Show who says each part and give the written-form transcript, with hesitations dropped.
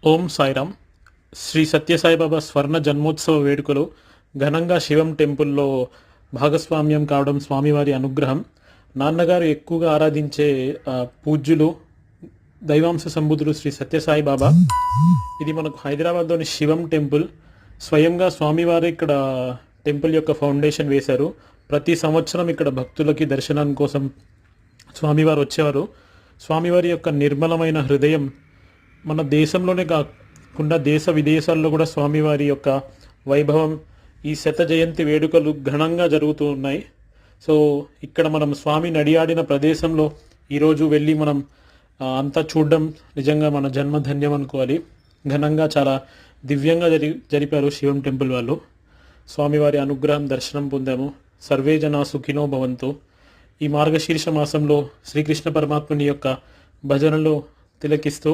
Speaker 1: ఓం సాయిరామ్. శ్రీ సత్యసాయిబాబా స్వర్ణ జన్మోత్సవ వేడుకలు ఘనంగా శివం టెంపుల్లో భాగస్వామ్యం కావడం స్వామివారి అనుగ్రహం. నాన్నగారు ఎక్కువగా ఆరాధించే పూజ్యులు దైవాంశ సంబుధుడు శ్రీ సత్యసాయిబాబా. ఇది మనకు హైదరాబాద్లోని శివం టెంపుల్. స్వయంగా స్వామివారు ఇక్కడ టెంపుల్ యొక్క ఫౌండేషన్ వేశారు. ప్రతి సంవత్సరం ఇక్కడ భక్తులకి దర్శనం కోసం స్వామివారు వచ్చేవారు. స్వామివారి యొక్క నిర్మలమైన హృదయం మన దేశంలోనే కాకుండా దేశ విదేశాల్లో కూడా స్వామివారి యొక్క వైభవం, ఈ శత జయంతి వేడుకలు ఘనంగా జరుగుతూ ఉన్నాయి. సో ఇక్కడ మనం స్వామి నడియాడిన ప్రదేశంలో ఈరోజు వెళ్ళి మనం అంతా చూడడం నిజంగా మన జన్మధన్యం అనుకోవాలి. ఘనంగా చాలా దివ్యంగా జరిపారు శివం టెంపుల్ వాళ్ళు. స్వామివారి అనుగ్రహం దర్శనం పొందాము. సర్వే జనా సుఖినో భవంతు. ఈ మార్గశీర్ష మాసంలో శ్రీకృష్ణ పరమాత్ముని యొక్క భజనలో తిలకిస్తూ